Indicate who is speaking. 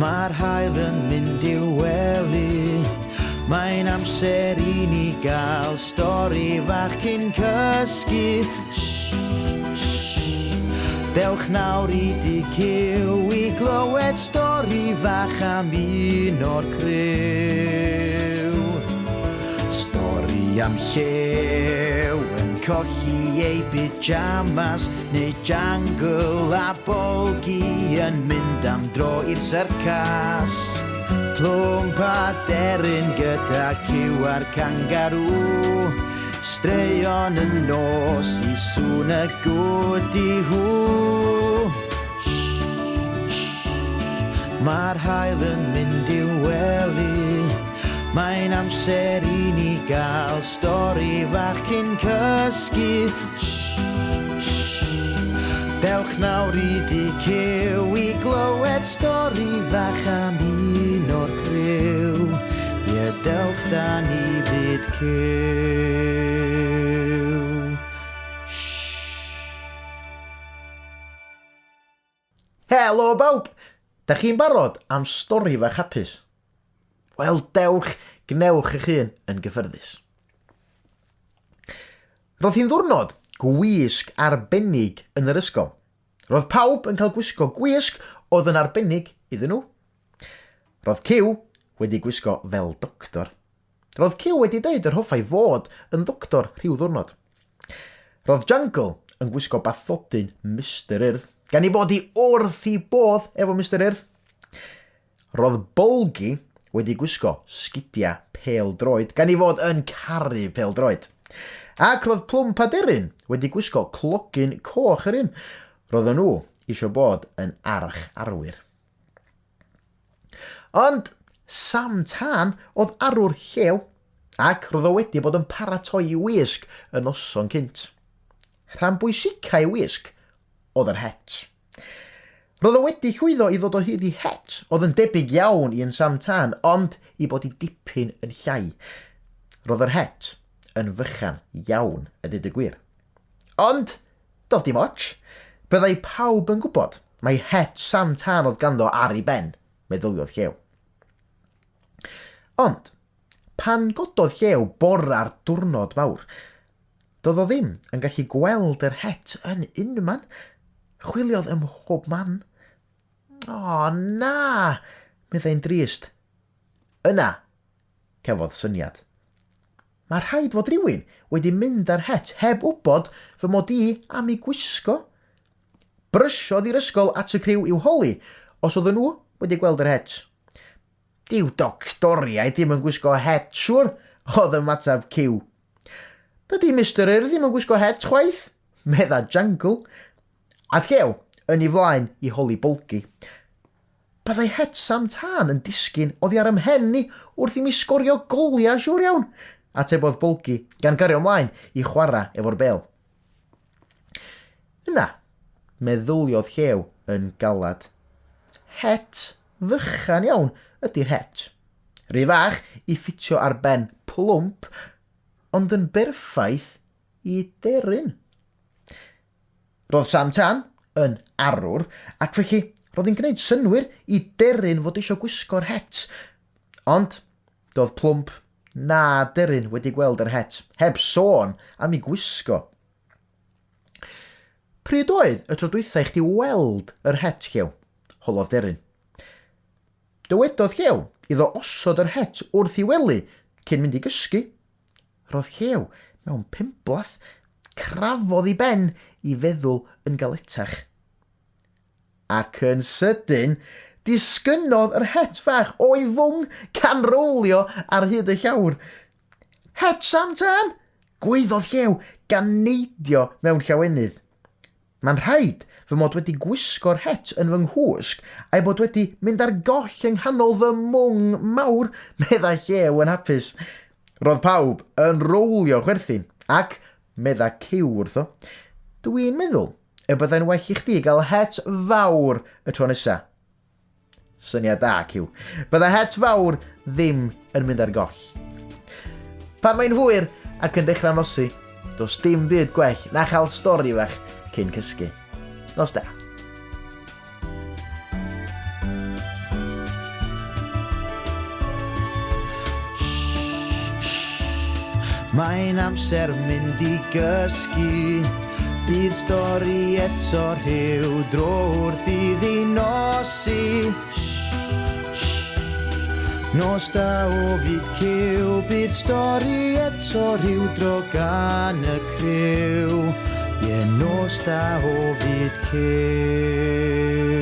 Speaker 1: Mae'r haul yn mynd i'w wely, mae'n amser I ni gael stori fach cyn cysgu. Dewch nawr I dy cyw I glywed stori fach am un o'r criw. Stori am Llew yn colli ei pyjamas, neu jungle a bolgi yn mynd am dro i'r syrcas. Plwmp a deryn gyda cyw a'r kangaroo, straeon yn nos I sŵn y gwd I hw. Mae'r haul yn mynd i'w wely, mae'n amser I ni gael stori fach cyn cysgu. Dewch nawr I dy cyw I glywed stori fach am un o'r criw. Ie, dewch da ni fyd cyw. Helo bawb! Da chi'n barod am stori fach hapus? Wel, dewch, gnewch eich hun yn gyffyrddus. Roedd hi'n ddiwrnod gwisg arbennig yn yr ysgol. Roedd pawb yn cael gwisgo gwisg oedd yn arbennig iddyn nhw. Roedd Llew wedi gwisgo fel doctor. Roedd Llew wedi dweud yr hoffai fod yn doctor rhyw ddiwrnod. Roedd Jungle yn gwisgo bathodyn Mr Urdd, gan I bod I wrth I bodd efo Mr Urdd. Roedd Bolgi wedi gwisgo sgidia pêl-droed, gan I fod yn caru pêl-droed. Ac roedd Plwmp a Deryn wedi gwisgo clogyn coch yr un. Roedden nhw isio bod yn arch arwyr. Ond Sam Tân oedd arwr Llew, ac roedd o wedi bod yn paratoi I wisg y noson cynt. Rhan bwysicau I wisg oedd yr het. Roedd o wedi llwyddo I ddod o hyd I het oedd yn debyg iawn I yn Sam Tân, ond I bod I dipyn yn llai. Roedd yr het yn fychan iawn a dyd y gwir. Ond, doedd dim ots. Byddai pawb yn gwybod mae het Sam Tân oedd ganddo ar I ben, meddyliodd Llew. Ond, pan gododd Llew bora'r diwrnod mawr, doedd o ddim yn gallu gweld yr het yn unman. Chwiliodd ym mhob man. O, na, meddai'n drist. Yna, cafodd syniad. Mae rhaid fod rhywun wedi mynd ar het heb wybod fy mod I am I gwisgo. Brysiodd i'r ysgol at y criw i'w holi, os oedden nhw wedi gweld yr het. Diw doctoriau ddim yn gwisgo het, siwr, oedd y matab Llew. Dydy Mr Urdd ddim yn gwisgo het chwaith, medda Jungle. A Llew yn ei flaen I holi Bolgi. Byddai het Sam Tân yn disgyn oddi ar ymhen ni wrth I mi sgorio goliau siwr iawn. Atebodd Bolgi gan gario ymlaen I chwarae efo'r bêl. Yna, meddyliodd Llew yn galad. Het fychan iawn ydy'r het. Rhy fach I ffitio ar ben plwmp, ond yn berffaith I deryn. Roedd Sam Tân yn arwr, ac felly roedd hi'n gwneud synwyr I deryn fod eisiau gwisgo'r het. Ond, doedd plwmp na deryn wedi gweld yr het, heb sôn am I gwisgo. Pryd oedd y tro dwythau chdi weld yr het Llew, holodd deryn. Dywedodd Llew iddo osod yr het wrth I wely cyn mynd I gysgu. Roedd Llew mewn pimblath, crafodd I ben I feddwl yn galetach. Ac yn sydyn, disgynnodd yr het fach o'i fwng can rowlio ar hyd y llawr. Het Sam Tân! Gwaeddodd Llew gan neidio mewn llawenydd. Mae'n rhaid fy mod wedi gwisgo'r het yn fy nghwsg a'i bod wedi mynd ar goll yng nghanol fy mwng mawr, medda Llew yn hapus. Roedd pawb yn rowlio chwerthin ac medda Llew wrtho. Dwi'n meddwl y byddai'n well I chdi gael het fawr y tro nesa. Syniad da, Llew. Bydda het fawr ddim yn mynd ar goll. Pan mae'n hwyr ac yn dechrau nosi, does dim byd gwell na chael stori fach cyn cysgu. Nos da.
Speaker 2: Mae'n amser mynd I gysgu. Bydd stori eto rhyw dro wrth iddi nosi. Nos da o fyd cyw, bydd stori eto rhyw dro gan y criw. Nos da o fyd cyw.